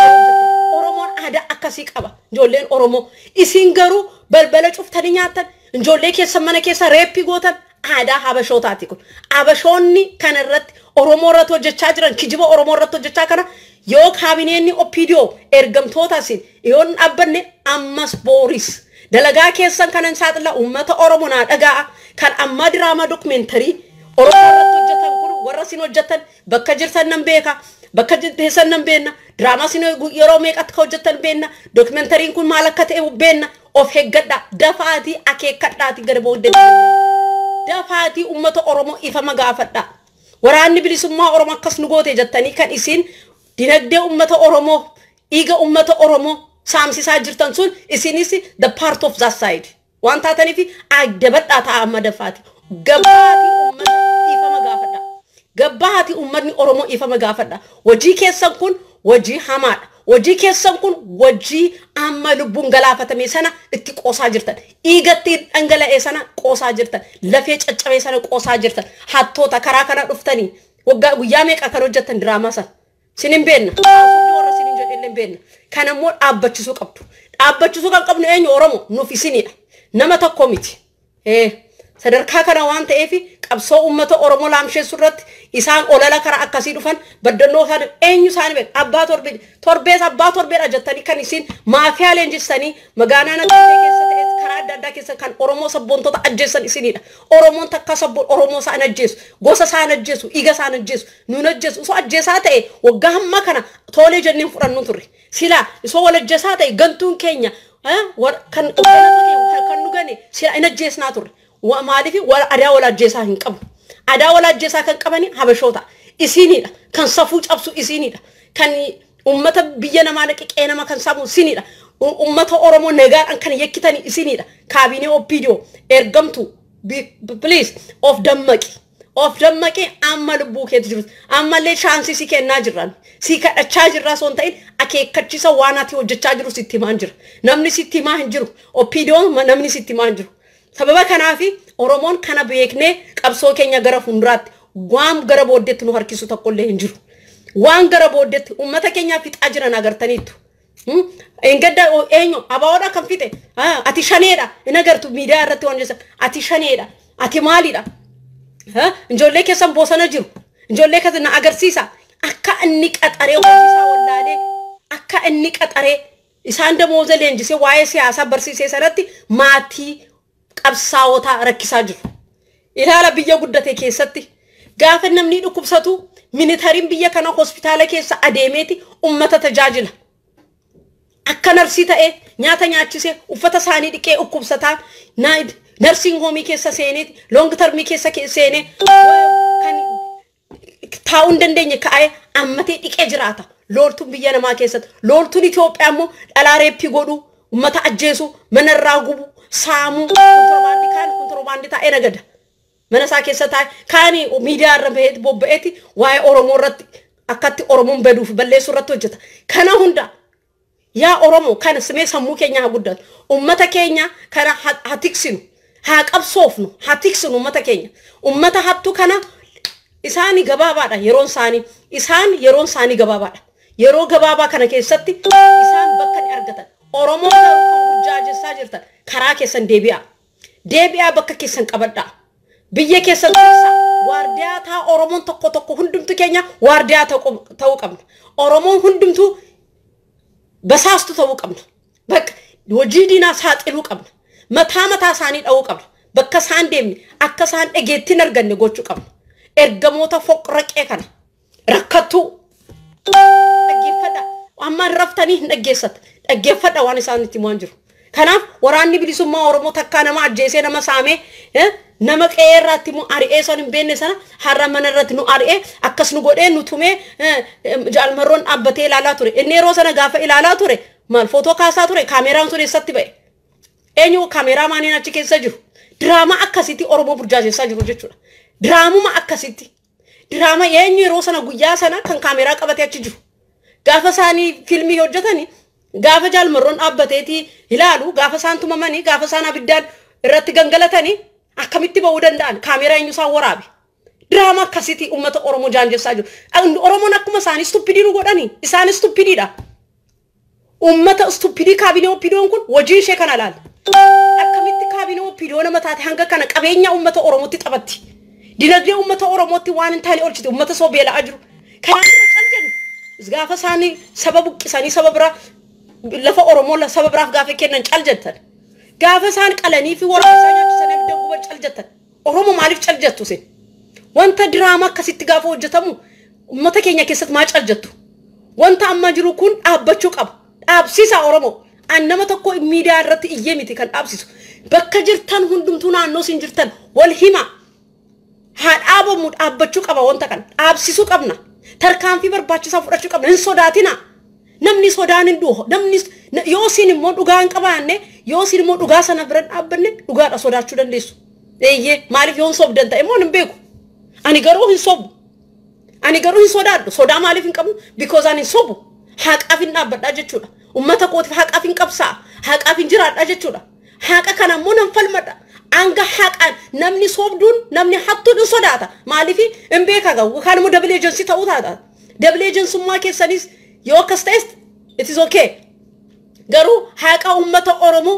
Oromoon aadaa akkasii qaba ijoolleen Oromoo isin garuu balbala cuftanii nyaatan ijoollee keessa mana keessa reeppi gootan aadaa habashootaati kun habashoonni kana irratti Oromoo irratti hojjechaa jiran kijiba Oromoo irratti hojjechaa kana yoo kaabineenni OPDO ergamtootaasiin yoon dhaabbanne ammas booris dalagaa keessan kanan saaxila ummata Oromoo naa dhagaa kan amma diraamaa dokumentari Oromoo irratti hojjetan kun warra sin hojjetan bakka jirtan nan beeka bakka jirtan nan beenna diraamaa sin yeroo meeqatti ka hojjetan beenna dokumentariin kun maal akka ta'e beenna of eeggadha dafaati akeekkadhaati gara booddee dafaati ummata Oromoo ifa magaafadha waraanni bilisummaa Oromoo akkas nu goote jettanii kan isin dinagdee ummata Oromoo dhiiga ummata Oromoo saamsisaa jirtan sun isinis the part of that side waan taataniif agdabadhaa ta'a amma dafaati gabbaati ummata ifa magaafadha gabbaati ummatni Oromoo ifa magaafadha wajii keessan kun wajii hamaadha wajii keessan kun wajii amma lubbuun galaafatame sana itti qoosaa jirtan dhiigatti dhangala'ee sana qoosaa jirtan lafee caccabee sana qoosaa jirtan hattoota karaa kana dhuftanii waggaa guyyaa meeqa kan hojjettan diraamaa sana sinin beenna warra sinin jedheen beenna kana immoo dhaabbachisuu kan qabnu eenyu Oromoo nuuf isinidha nama tokko miti sadarkaa kana waan ta'eef qabsoo ummata Oromoo laamsheessuu irratti isaan olala karaa akkasii dhufan baddannoo isaan eenyu isaan beek abbaa torbeedha jettanii kan isin maafiyaa leenjistanii magaalaa Naqamtee keessa ta'e karaa adda addaa keessa kan Oromoo sabboontota ajjeessan isinidha Oromoon takka sabboon Oromoo isaan ajjeesu gosa isaan ajjeesu dhiiga isaan ajjeesu nuun ajjeesu osoo ajjeesaa ta'e waggaa hamma kana tolee jenneen fudhannu turre sila osoo wal ajjeesaa ta'e gantuun keenya kan nu gane sila hin ajjeesnaa turre maaliif adaa wal ajjeesaa hin qabu adaa wal ajjeesaa kan qabani habashoota isinidha kan safuu cabsu isinidha kan ummata biyya namaa naqee nama kan saamu isinidha ummata Oromoo nagaadhaan kan yakkitani isinidha kaabinee OPDO ergamtu please of dammaqi amma lubbuu keetti jiru ammallee chaansii si kennaa jirran si kadhachaa jirraa soon ta'in akeekkachiisa waan ati hojjechaa jiru sitti himaa hin jiru namni sitti himaa hin jiru OPDO namni sitti himaa hin jiru sababa kanaafi Oromoon kana beeknee qabsoo keenya gara fuulduraatti waan gara booddeetti nu harkisu tokkollee hin jiru waan gara booddeetti ummata keenya fixaa jiran agartaniitu engadda eenyu abaawodha kan fixe ati shaneedha in agartu miidiyaa irratti waan jessa ati shaneedha ati maalidha ijoollee keessan bosona jiru ijoollee keessan na agarsiisa akka inni qaxaree hojjesaa wallaalee akka inni qaxaree isaan damooza leenjisee waa'ee siyaasaa barsiisee sanatti maatii qabsaa'otaa rakkisaa jiru ilaala biyya guddate keessatti gaafa namni dhukkubsatu militariin biyya kana hospitaala keessa adeemeeti ummata tajaajila akka narsii ta'e nyaata nyaachise uffata isaanii dhiqee ukkubsataa nursing home keessa seenee long term keessa seenee kan taa'uun dandeenye ka'ee ammatee dhiqee jiraata. Loltuun biyya namaa keessatti loltuun Itoophiyaa immoo dhalaa reeppii godhu ummata ajjeesu manarraa gubu saamu kontorbaandii ta'ee nagada. Mana isaa keessa taa'e kaani miidiyaa irra baheeti bobba'eeti waa'ee Oromoo irratti akkatti Oromoon baduuf balleessuu irratti hojjeta. Kana hunda yaa Oromoo kana simee sammuu keenya haa guddatu. Ummata keenya kana haa tiksinu haa qabsoofnu haa tiksinu ummata keenya. Ummata hattu kana isaani gabaabaadha yeroon isaanii gabaabaadha. Yeroo gabaabaa kana keessatti isaan bakka ni argatan. Oromoo garuu kan burjaajessaa jirtan karaa keessan deebi'aa bakka keessan qabadhaa. Biyya keessan keessa waardiyaa taa Oromoon tokko hundumtu keenya waardiyaa ta'uu qabna. Oromoon hundumtu basaastu ta'uu qabna. Bakka hojii diinaa saaxiluu qabna. Mataa isaanii dha'uu qabna. Bakka isaan deemne akka isaan dhageettiin arganne gochuu qabna. Ergamoota foqraqee kana rakkattuu dhaggeeffadha. Amma raftanii hin dhaggeessatan. Dhaggeeffadha waan isaan itti waan jiru. Kanaaf waraanni bilisummaa Oromoo takkaa nama ajjeesee nama saamee nama qeerraatti mu ari'ee san hin beekne sana har'a mana irratti nu ari'ee akkas nu godhee nu tumee jaalmarroon dhaabbatee ilaalaa ture. Inni yeroo sana gaafa ilaalaa ture maal footoo kaasaa ture kaameraan sun eessatti ba'e. Eenyu kaameraa maaniin achi keessa jiru. Diraamaa akkasitti Oromoo burjaajessaa jiru jechuudha. Diraamuma akkasitti. Diraama eenyu yeroo sana guyyaa sana kan kaameraa qabatee achi jiru. Gaafa isaanii filmii hojjetanii gaafa jaalmarroon dhaabbateeti ilaalu gaafa isaan tumamanii gaafa isaan abiddaan irratti gangalatanii akkamitti ba'uu danda'an kaameraa eenyu isaan waraabe. Diraama akkasitti uummata Oromoo jaanjessaa jiru. Oromoon akkuma isaanii stupidii nu godhanii isaan stupidiidha. Uummata stupidii kaabinee oppiidoon kun hojii ishee kana laala. Akkamitti kaabinee oppiidoo nama taate hanga kana qabeenya uummata Oromootti taphatti. Dinagdee uummata Oromootti waan hin taane oolchite uummata soo beela'aa jiru. Kanaan irra caljan gaafa isaanii saba buqqisanii saba biraa lafa Oromoo saba biraaf gaafa kennan caljettan. Gaafa isaan qalanii fi waraana isaa nyaachisan abidda guban caljettan. Oromoo maaliif caljettu isin? Wanta diraamaa akkasitti gaafa hojjetamu uummata keenya keessatti maa caljettu? Wanta amma jiru kun dhaabbachuu qaba. Dhaabsiisa Oromoo. An nama tokko miidiyaa irratti iyyee miti kan dhaabsisu. Bakka jirtan hundumtuu naannoo isin jirtan wal hima. Haa dhaabamu dhaabbachuu qaba wanta kana. Dhaabsisuu qabna. Tarkaanfii barbaachisaa fudhachuu qabna. Hin sodaatina. Namni sodaan hin duho. Namni yoo isin immoo dhugaa hin qabaanne yoo isin immoo dhugaa sana bira dhaabbanne dhugaadha sodaachuu dandeessu. Eeyyee maaliif yoon sobdan ta'e immoo hin beeku. Ani garuu hin sobu. Ani garuu hin sodaadhu. Sodaa maaliif hin qabu? Because ani hin sobu. Haqaaf hin dhaabbadhaa jechuudha. Ummata kootiif haqaaf hin qabsaa. Haqaaf hin jiraadhaa jechuudha. Haqa kana immoo nan falmadha. Anga haqaan namni sobduun namni hattuun hin sodaata. Maaliif hin beeka gahu kan immoo double agency ta'uu taata. Double agency ummaa keessanis yoo akkas ta'es it is okay. Garuu haqa ummata Oromoo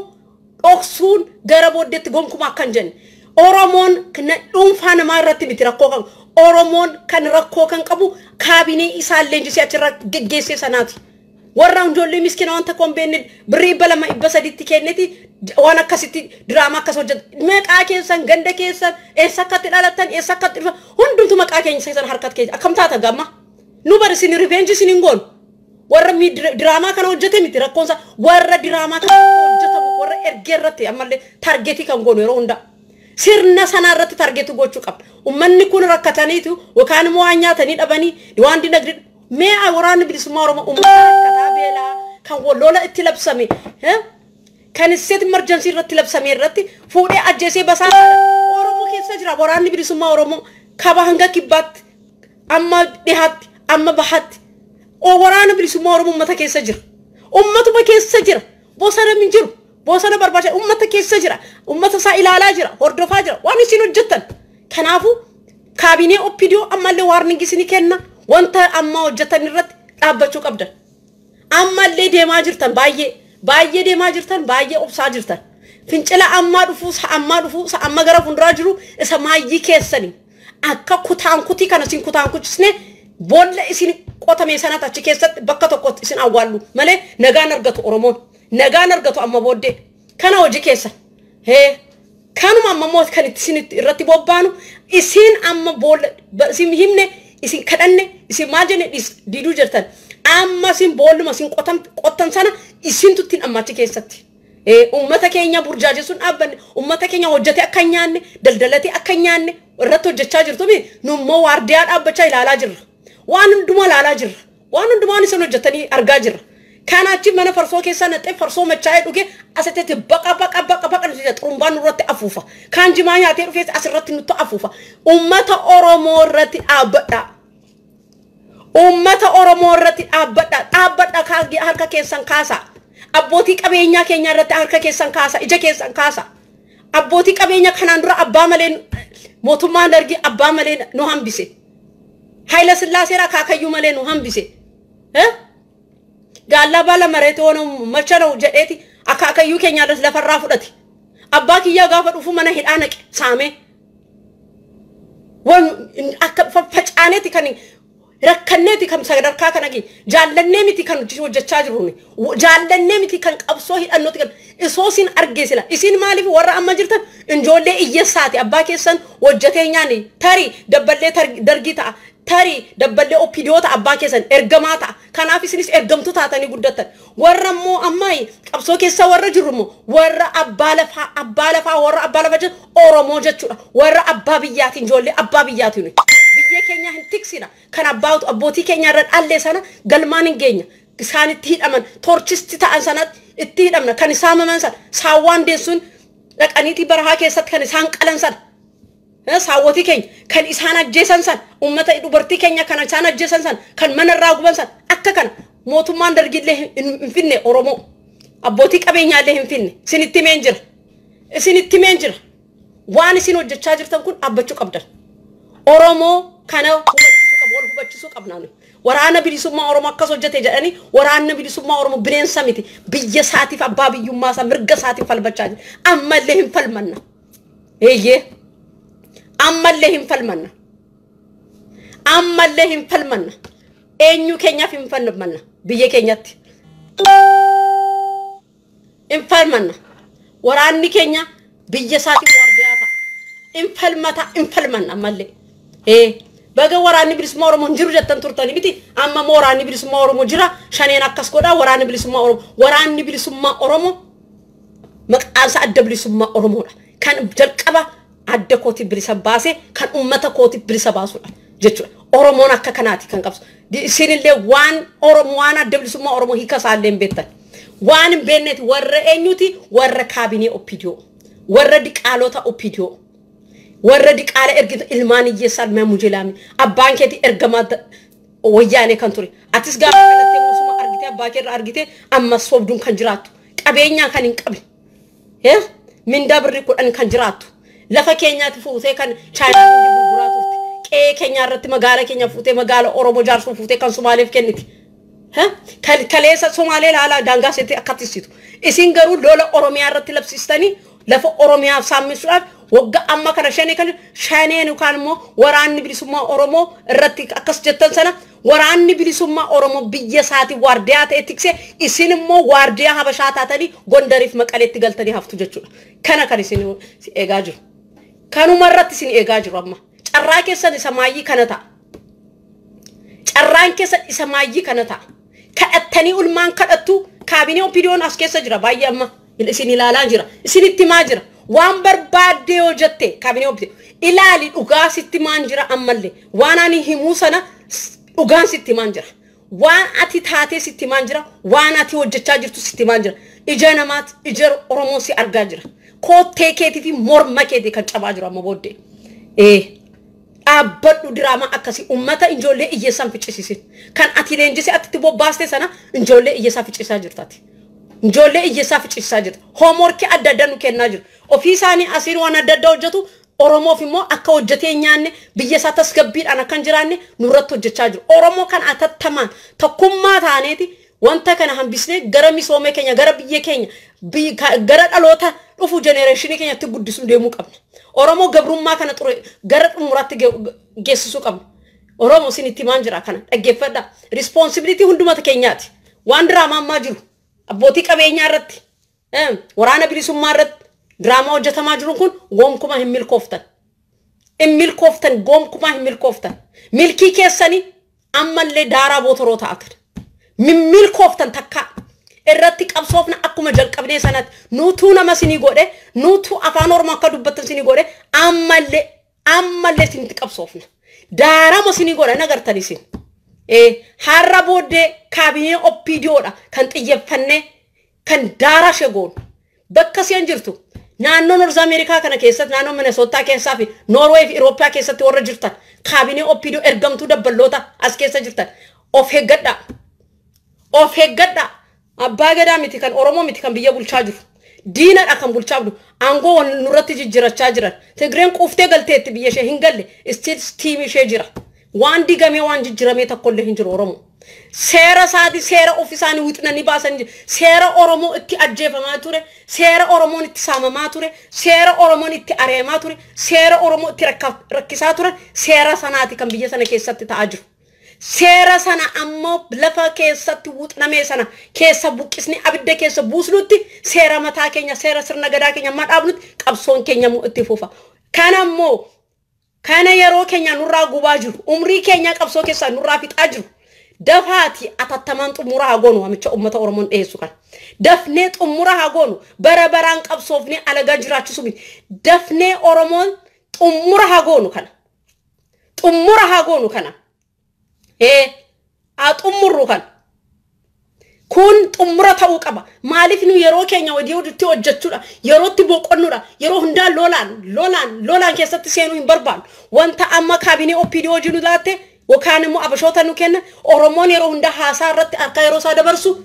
dhoksuun gara booddeetti gonkumaa akkan jenne. Oromoon kan dhuunfaa namaa irratti miti rakkoo qabu. Oromoon kan rakkoo kan qabu kaabinee isaa leenjisee achirra geggeessee sanaati. Warra ijoollee miskiina wanta kombeenne birrii balama ibba sadiitti kenneti waan akkasitti diraamaa akkas hojjetu. Maqaa keessan ganda keessan eessa akkatti dhalattan eessa akkatti dhufa hundumtu maqaa keenya keessan harkat keessa akkam taata gamma. Nu bari isin revenge isin hin goonu. Warra diraamaa kana hojjete miti rakkoonsa warra diraamaa kana hojjetamu warra ergee irratti ammallee targeetii kan goonu yeroo hundaa. Sirna sana irratti targeetu gochuu qaba. Uummanni kun rakkataniitu yookaan immoo waan nyaatanii dhabanii waan dinagdee mee waraanni bilisummaa Oromoo uummata rakkataa beelaa kan walola itti labsame kan state emergency irratti labsame irratti fuudhee ajjeesee basaa Oromoo keessa jira. Waraanni bilisummaa Oromoo kaba hanga kibbaatti amma dhihaatti amma bahaatti waraanni bilisummaa Oromoo uummata keessa jira. Uummatuma keessa jira. Bosona min jiru. Bosona barbaada ummata keessa jira. Ummata saa ilaalaa jira. Hordofaa jira. Waan isin hojjettan. Kanaafu kaabinee oppiidoo ammallee warning isin kenna. Wanta amma hojjetan irratti dhaabbachuu qabdan. Ammallee deemaa jirtan baay'ee deemaa jirtan baay'ee obsaa jirtan. Fincila amma dhufu amma gara funduraa jiru isa maayyii keessanii akka kutaan kutii kana isin kutaan kuchisne boolla isin qotame sanatti achi keessatti bakka tokkotti isin awwaallu malee nagaan argatu Oromoon. Nagaan argatu amma booddee kana hojii keessa kanuma amma moot kan isin irratti bobbaanu isin amma boolla isin himne isin kadhanne isin maal jenne diiduu jirtan amma sin booluma sin qottan sana isintu tin ammachi keessatti ummata keenya burjaajessuun dhaabbanne ummata keenya hojjete akka nyaanne daldalate akka nyaanne irratti hojjechaa jirtu mi nummoo waardiyaa dhaabbachaa ilaalaa jirra waan hunduma ilaalaa jirra waan hundumaan isin hojjetanii argaa jirra kanaachi mana farsoo keessa naqee farsoo machaa'ee dhuge asitatti baqa xurumbaan irratti afuufa kan jimaa nyaatee dhufee asirratti nutti afuufa ummata oromoo irratti dhaabbadha ummata oromoo irratti dhaabbadha harka keessan kaasa abbootii qabeenyaa keenya irratti harka keessan kaasa ija keessan kaasa abbootii qabeenyaa kanaan dura abbaa malee mootummaan dargii abbaa malee nu hambise Haila Sillaasee akaakayyuu malee nu hambise gaalla bala mareetti wono machano jedheeti akaakayyuu keenya lafarraa fudhate abbaa kiyyaa gaafa dhufu mana hidhaa naqe saame wan akka facaaneeti kan rakkanneeti kan sadarkaa kanagi jaallannee miti kan hojjechaa jirruuni jaallannee miti kan qabsoo hidhannooti kan isoosin argeesila isin maaliif warra amma jirtan injoollee iyyeessaati abbaa keessan hojjetee nyaani tarii dabballee dargii ta'a tarii dabballee oppidiyoota abbaa keessan ergamaa ta'a kanaaf isinis ergamtu taatanii guddatan warra immoo ammaayi qabsoo keessa warra jirrumoo warra abbaa lafaa warra abbaa lafa jedhu oromoo jechuudha warra abbaa biyyaatiin ijoollee abbaa biyyaatiin biyya keenya hin tiksina kan abbootii keenya irra dhallee sana galmaan hin geenya isaan itti hidhaman torchisti ta'an sanatti itti hidhamna kan saamaman sana saawwaan deessuun dhaqaniitii barahaa keessatti kan isaan qalan sana saawwotii keenya kan isaan ajjeesan sana ummata dubartii keenya kan isaan ajjeesan sana kan manarraa guban sana akka kana mootummaan dargillee hin finne oromoo abbootii qabeenyaallee hin finne isinitti meen jira waan isin hojjechaa jirtan kun dhaabbachuu qabdan oromoo kana hubachisuu qabnaan waraana bilisummaa oromoo akkas hojjete jedhanii waraana bilisummaa oromoo bineensa miti biyya isaatiif abbaa biyyummaa isaa mirga isaatiif falmachaa jira ammallee hin falmanna ammallee hin falmanna eenyu keenyaaf hin falmanna biyya keenyatti hin falmanna waraanni keenya biyya isaatiif waardiyaa ta'a hin falmanna ammallee baga waraanni bilisummaa oromoo jiru jettan turtanii miti amma waraanni bilisummaa oromoo jira shaneen akkas godha waraanni bilisummaa oromoo maqaansa adda bilisummaa oromoodha kan jalqaba adda kooti bilisa baase kan ummata kooti bilisa baasuudha jechuudha oromoon akka kanaati kan qabsu isinillee waan adda bilisummaa oromoo hiikasaallee hin beektan waan hin beekneeti warra eenyuti warra kaabinee oppidiyoo warra diqaalota oppidiyoo warra diqaala ergitu ilmaan iyyeessaan maamujelaami abbaan keeti ergamaa wayyaanee kan ture atis gaafa kalattee musuma argite abbaa keerra argite amma sobduun kan jiraattu qabeenyaa kan hin qabne mindaa birrii kudhan kan jiraattu lafa keenyaatti fuutee kan chaayinaa hundi gurguraa turte qe'ee keenya irratti magaala keenya fuutee magaala oromoo jaarsuu fuutee kan somaaleef kenniti kaleessa somaalee laalaa daangaa seetti akkatisitu isin garuu lola oromiyaa irratti labsistanii lafa oromiyaaf saamisuudhaaf wagga amma kana shaneen kan immoo waraanni bilisummaa oromoo irratti akkas jettan sana waraanni bilisummaa oromoo biyya isaati waardiyaa ta'e tiksee isin immoo waardiyaa habashaa taatanii gondariif maqaleetti galtanii haftu jechuudha kana kan isin eegaa jiru kanuma irratti isin eegaa jiru amma carraa keessan isa maayyii kana ta'a carraan keessan isa maayyii kana ta'a kadhattanii ulmaan kadhattu kaabinee oppidiyoon as keessa jira baay'ee amma isin ilaalaa jira isin itti maa jira waan barbaadde yoo jette kaabinee oppidiyoon ilaali dhugaa sitti maan jira ammallee waan ani himuu sana dhugaan sitti maan jira waan ati taatee sitti maan jira waan ati hojjechaa jirtu sitti maan jira ija namaat ija oromoo si argaa jira kootee keetii fi morma keetii kan cabaa jiru amma booddee dhaabbadhu diraamaa akkasii ummata ijoollee iyyeessaan ficcisiisin kan ati leenjisee atitti bobbaaste sana ijoollee iyyeessaa ficcisiisaa jirtaati ijoollee iyyeessaa ficcisiisaa jirta hoomworkii adda addaa nu kennaa jiru ofii isaanii asiin waan adda addaa hojjetu oromoof immoo akka hojjetee nyaanne biyya isaa tasgabbiidhaan akkan jiraanne nurratti hojjechaa jiru oromoo kan atattamaan tokkummaa taaneeti wanta kana hambisnee gara misoomee keenya gara biyya keenya gara dhaloota dhufu genereeshinii keenyatti guddisuu deemuu qabna oromoo gabrummaa kana xure gara xumuraatti geessisuu qabna oromoo sinitti maan jira kana dhaggeeffadha responsibility hundumata keenyaati waan diraamaa ammaa jiru abbootii qabeenyaa irratti waraana bilisummaa irratti diraamaa hojjetamaa jiru kun gonkumaa hin milkooftan gonkumaa hin milkooftan milkii keessanii ammallee daaraa bootoroo ta'atan mimmil koftan takka irratti qabsoofna akkuma jalqabnee sanat nutu nama sini godhe nutu afaan oromoo akka dubbatan sini godhe ammallee sinti qabsoofna daaramo sini godhe nagartani sin harra boodde kaabinee oppiidiyoodha kan xiyyeeffanne kan daara shegoon bakka siyan jirtu naannoo North America kana keessatti naannoo Minnesota keessaa fi Norway fi Europe keessatti warra jirtan kaabinee oppiidiyoo ergamtuu dabballoota as keessa jirtan of eeggadha abbaa gadaa miti kan oromoo miti kan biyya bulchaa jiru diinadha kan bulchaa jiru aangoo nurratti jijjirachaa jiran Tigreen quuftee galteetti biyya ishee hin galle tiim ishee jira waan digamee waan jijjiramee tokkollee hin jiru oromoo seera saadi seera ofiisaanii wixnanii baasan seera oromoo itti ajjeefamaa ture seera oromoon itti saamamaa ture seera oromoon itti areemaa ture seera oromoo itti rakkisaa ture seera sanaati kan biyya sana keessatti ta'aa jiru seera sana ammoo lafa keessatti wixnamee sana keessa buqqisni abidda keessa buusnutti seera mataa keenya seera sirna gadaa keenya madhaabnutti qabsoon keenya itti fufa kanammoo kana yeroo keenya nurraa gubaa jiru umrii keenya qabsoo keessa nurraa fixaa jiru dafati atattaman xumura hagonu amicha ummata oromoon dheessu kan dafne xumura hagonu barabaraan qabsoofni alaga jiraachisu mi dafne oromoon xumura hagonu kana a xumuru kan kun xumura ta'uu qaba maaliif nu yeroo keenya wadii waditti hojjechuudha yerootti boqonnuudha yeroo hundaa lolaan keessatti seenuu hin barbaadu wanta amma kaabinee oppiidiyoo wajjin laatte وكان مو أبشوتا نكنا أورمون يروح عند حاسار أكا يروح ساده برسو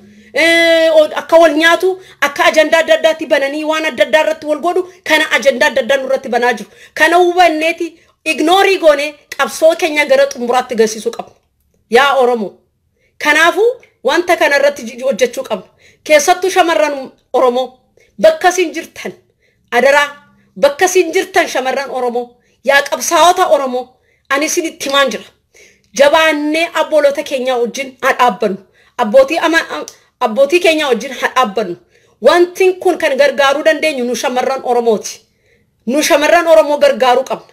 أكا والنياتو أكا أجندة دادتي بناني وانا دادرت والجودو كان أجندة دادن نورتي بناجو كان هو النتي إغنوري غوني أبصو كنيا غرت مرات تجسسو كاب يا أورمو كنافو وانتا كان رت وجتشو كاب كيساتو شمران أورمو بكاسين جرتن أدرا بكاسين جرتن شمران أورمو يا أبصاوتا أورمو أني سيدي تمانجرا جبانة أبولوتا كينيا وجين أبانو أبوتي كينيا وجين أبانو وانتين كون كان غرغارو دندين نشمران أورمو غرغارو قبل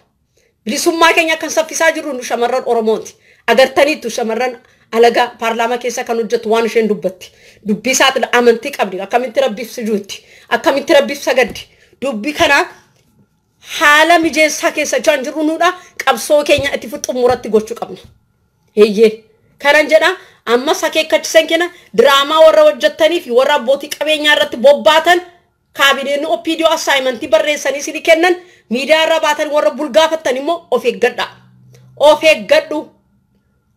بلسوما كينيا كان سفيسا جرو نشمران أورموتي أگر تاني تشمران ألغا بارلاما كيسا كانو جتوان شين دبتي دبي سات الأمنتي قبل أكامين تربيف سجوتي أكامين تربيف سجدي دبي كنا حالا مجلسا كيسا جانجرو نودا قبصو كينيا اتفت أموراتي غوشو قبل هي كارن جدا أما ساكي كتسن كنا دراما ورا وجتني في ورا بوتي كابينيا رت بوباتن كابينين أوبيديو أسايمنتي بريساني سيدي كنن ميدا راباتن ورا بولغافتني مو أوفي غدو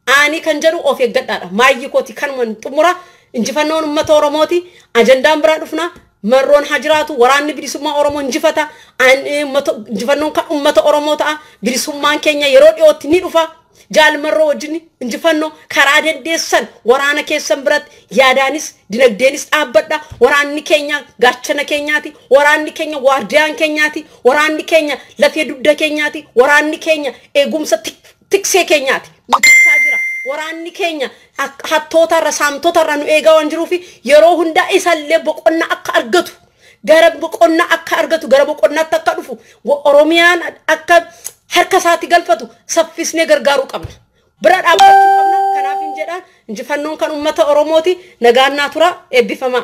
أني كنجرو أوفي غدا ما يكوتي كان من تمورا انجفنون أمة أورموتي أجندام برادفنا مرون حجراتو وراني بريسوما أورمو انجفتا انجفنون كأمة أورموتا بريسوما كينيا يرود يوتي نيروفا جال مرو وجني انجفنو كرادة ديسان ورانا كيسان برات يادانيس دينك دينيس أبدا وراني كينيا غاتشنا كينياتي وراني كينيا وارديان كينياتي وراني كينيا لفيا دوبدا كينياتي وراني كينيا ايقومسا تكسي كينياتي متساجرا وراني كينيا حتوتا رسامتوتا رانو ايغا وانجروفي يرو هندا إسالي بقونا أكا أرغتو غرب بقونا أكا أرغتو غرب بقونا تكادفو وأروميان أكا harkasaati galfatu saffisne gargaaru qabna bira dhaabachuu qabna kanaaf injedhaan injifannoo kan ummata oromooti nagaannaa tura eebbifama